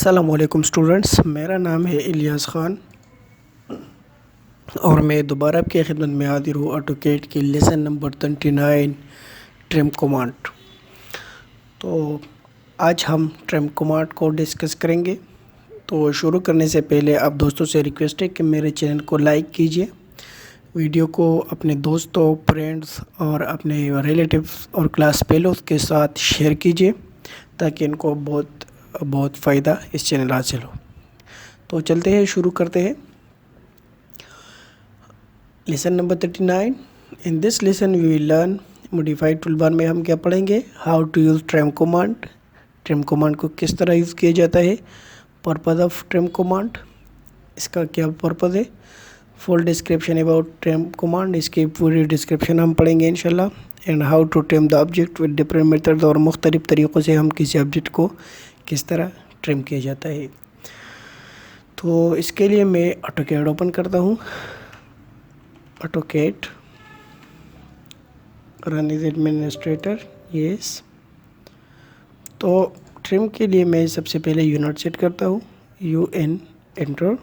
अस्सलामुअलैकुम स्टूडेंट्स, मेरा नाम है इलियास ख़ान और मैं दोबारा आपकी खिदमत में हाजिर हूँ ऑटोकैड की लेसन नंबर 29 ट्रिम कमांड। तो आज हम ट्रिम कमांड को डिस्कस करेंगे। तो शुरू करने से पहले आप दोस्तों से रिक्वेस्ट है कि मेरे चैनल को लाइक कीजिए, वीडियो को अपने दोस्तों, फ्रेंड्स और अपने रिलेटिव्स और क्लास फेलोज़ के साथ शेयर कीजिए ताकि इनको बहुत फ़ायदा इस चैनल हासिल हो। तो चलते हैं, शुरू करते हैं। Lesson number 39। In this lesson we will learn modified toolbar में हम क्या पढ़ेंगे, how to use trim command. Trim command को किस तरह यूज़ किया जाता है, पर्पज़ ऑफ ट्रिम कमांड, इसका क्या पर्पज़ है, full description about trim command, इसकी पूरी डिस्क्रिप्शन हम पढ़ेंगे इंशाल्लाह। And how to trim the object with different methods, और मुख्तलिफ तरीक़ों से हम किसी ऑब्जेक्ट को किस तरह ट्रिम किया जाता है। तो इसके लिए मैं ऑटोकैड ओपन करता हूँ। AutoCAD run as administrator, yes. तो ट्रिम के लिए मैं सबसे पहले यूनिट सेट करता हूँ, UN enter.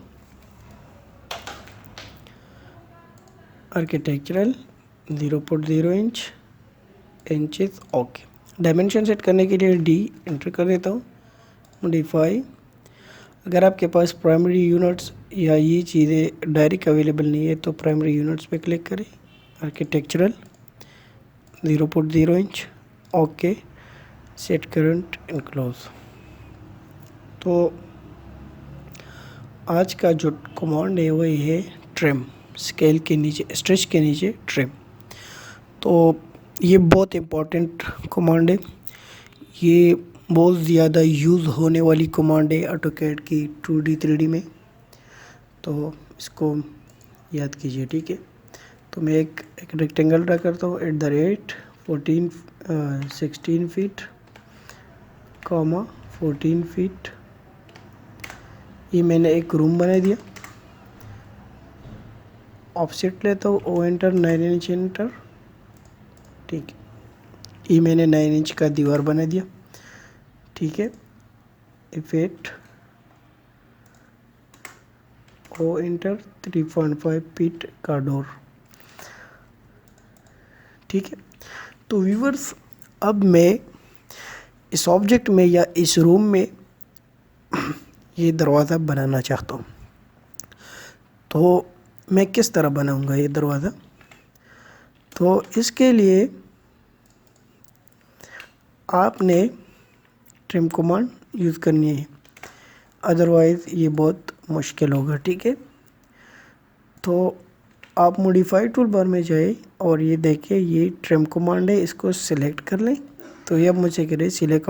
Architectural 0.0 inches, okay. Dimension set करने के लिए D एंटर कर देता हूँ। मॉडिफाई, अगर आपके पास प्राइमरी यूनिट्स या ये चीज़ें डायरेक्ट अवेलेबल नहीं है तो प्राइमरी यूनिट्स पे क्लिक करें। Architectural 0.0 inch, okay. Set current and close. तो आज का जो कमांड है वही है ट्रिम, स्केल के नीचे, स्ट्रेच के नीचे ट्रिम। तो ये बहुत इम्पोर्टेंट कमांड है, ये बहुत ज़्यादा यूज़ होने वाली कमांड है ऑटोकैड की 2D 3D में। तो इसको याद कीजिए, ठीक है। तो मैं एक रेक्टेंगल ड्रा करता हूँ, @ 16 फीट, 14 फीट। ये मैंने एक रूम बना दिया। ऑफसेट लेता हूँ, O एंटर, 9 इंच एंटर, ठीक है। ये मैंने 9 इंच का दीवार बना दिया, ठीक है। इफेक्ट O एंटर, 3.5 फीट का डोर, ठीक है। तो व्यूअर्स, अब मैं इस ऑब्जेक्ट में या इस रूम में ये दरवाज़ा बनाना चाहता हूँ। तो मैं किस तरह बनाऊँगा ये दरवाज़ा, तो इसके लिए आपने ट्रिम कमांड यूज़ करनी है, अदरवाइज़ ये बहुत मुश्किल होगा, ठीक है। तो आप मॉडिफाई टूल बार में जाए और ये देखिए ये ट्रिम कमांड है, इसको सिलेक्ट कर लें। तो ये अब मुझे कह रहे सिलेक्ट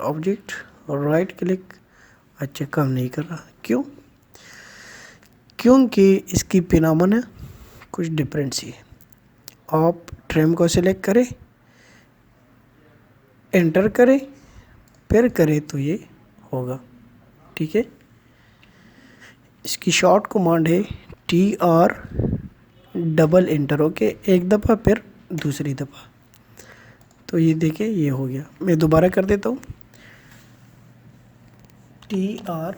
ऑब्जेक्ट और राइट क्लिक। अच्छा, काम नहीं कर रहा, क्यों? क्योंकि इसकी फिनोमेना कुछ डिफरेंट सी है। आप ट्रिम को सिलेक्ट करें, एंटर करें, फिर करें तो ये होगा, ठीक है। इसकी शॉर्ट कमांड है TR डबल एंटर, ओके, एक दफ़ा फिर दूसरी दफ़ा। तो ये देखिए ये हो गया। मैं दोबारा कर देता हूँ, TR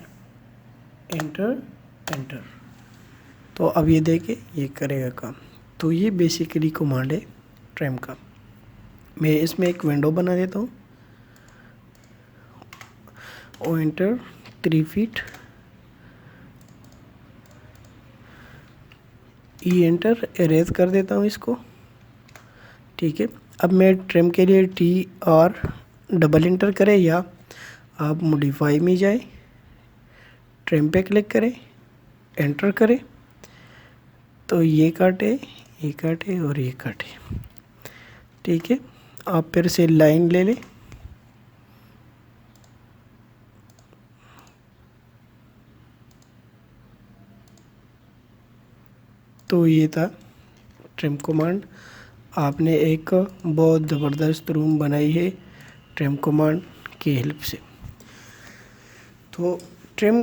एंटर एंटर। तो अब ये देखिए ये करेगा काम। तो ये बेसिकली कमांड है ट्रिम का। मैं इसमें एक विंडो बना देता हूँ, O enter, 3 feet, E enter, erase कर देता हूँ इसको, ठीक है। अब मैं ट्रिम के लिए TR डबल एंटर करें या आप मॉडिफाई में जाए, ट्रिम पे क्लिक करें, एंटर करें, तो ये काटे और ये काटे, ठीक है। आप फिर से लाइन ले लें, तो ये था ट्रिम कमांड। आपने एक बहुत ज़बरदस्त रूम बनाई है ट्रिम कमांड की हेल्प से। तो ट्रिम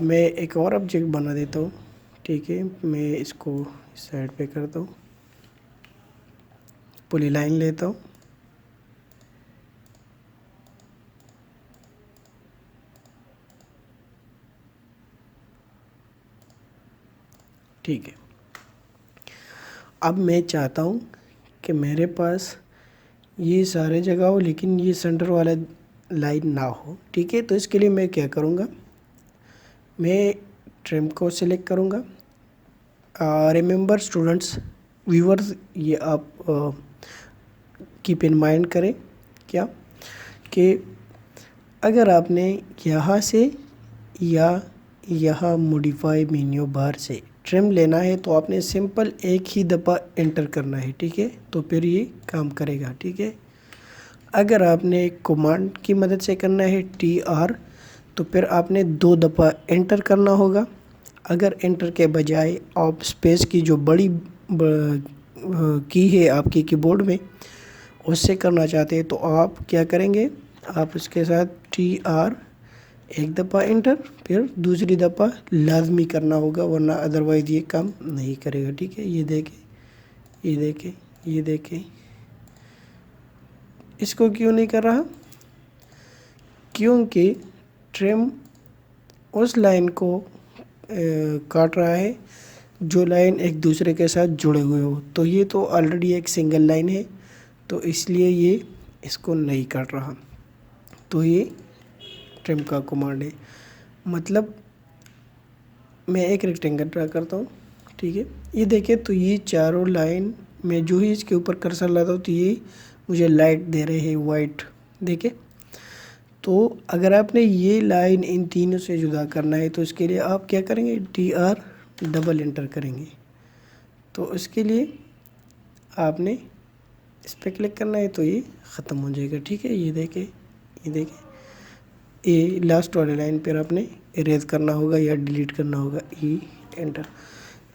मैं एक और ऑब्जेक्ट बना देता हूँ, ठीक है। मैं इसको इस साइड पे करता हूँ, पूरी लाइन लेता हूँ, ठीक है। अब मैं चाहता हूँ कि मेरे पास ये सारे जगह हो लेकिन ये सेंटर वाला लाइन ना हो, ठीक है। तो इसके लिए मैं क्या करूँगा, मैं ट्रिम को सिलेक्ट करूँगा। रिमेंबर स्टूडेंट्स, व्यूअर्स, ये आप कीप इन माइंड करें क्या कि अगर आपने यहाँ से या यहाँ मॉडिफाई मेन्यू बार से ट्रिम लेना है तो आपने सिंपल एक ही दफ़ा एंटर करना है, ठीक है। तो फिर ये काम करेगा, ठीक है। अगर आपने कमांड की मदद से करना है TR, तो फिर आपने 2 दफ़ा एंटर करना होगा। अगर एंटर के बजाय आप स्पेस की जो बड़ी की है आपके कीबोर्ड में उससे करना चाहते हैं तो आप क्या करेंगे, आप उसके साथ TR एक दफ़ा एंटर, फिर दूसरी दफ़ा लाजमी करना होगा, वरना अदरवाइज़ ये काम नहीं करेगा, ठीक है। ये देखें, ये देखें, ये देखें, इसको क्यों नहीं कर रहा, क्योंकि ट्रिम उस लाइन को काट रहा है जो लाइन एक दूसरे के साथ जुड़े हुए हो। तो ये तो ऑलरेडी एक सिंगल लाइन है, तो इसलिए ये इसको नहीं काट रहा। तो ये ट्रिम का कमांड है। मतलब मैं एक रेक्टेंगल ड्रा करता हूँ, ठीक है। ये देखिए, तो ये चारों लाइन में जो ही इसके ऊपर कर्सर लाता हूँ तो ये मुझे लाइट दे रहे हैं वाइट, देखिए। तो अगर आपने ये लाइन इन तीनों से जुदा करना है तो इसके लिए आप क्या करेंगे, TR डबल एंटर करेंगे। तो इसके लिए आपने इस पर क्लिक करना है तो ये ख़त्म हो जाएगा, ठीक है। ये देखें, ये देखें, ये लास्ट वाले लाइन पर आपने इरेज करना होगा या डिलीट करना होगा, E एंटर।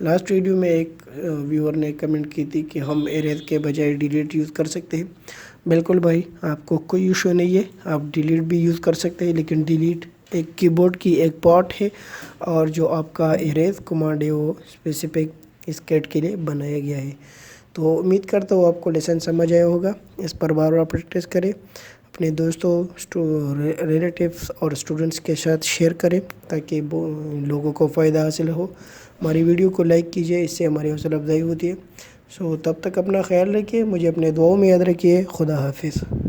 लास्ट वीडियो में एक व्यूअर ने कमेंट की थी कि हम इरेज के बजाय डिलीट यूज़ कर सकते हैं। बिल्कुल भाई, आपको कोई इशू नहीं है, आप डिलीट भी यूज़ कर सकते हैं, लेकिन डिलीट एक कीबोर्ड की एक पार्ट है और जो आपका इरेज कमांड है वो स्पेसिफिक इस कैट के लिए बनाया गया है। तो उम्मीद करता हूँ आपको लेसन समझ आया होगा। इस पर बार बार प्रैक्टिस करें, अपने दोस्तों, रिलेटिव्स और स्टूडेंट्स के साथ शेयर करें ताकि लोगों को फ़ायदा हासिल हो। हमारी वीडियो को लाइक कीजिए, इससे हमारी हौसला अफजाई होती है। तब तक अपना ख्याल रखिए, मुझे अपने दुआओं में याद रखिए। खुदा हाफिज़।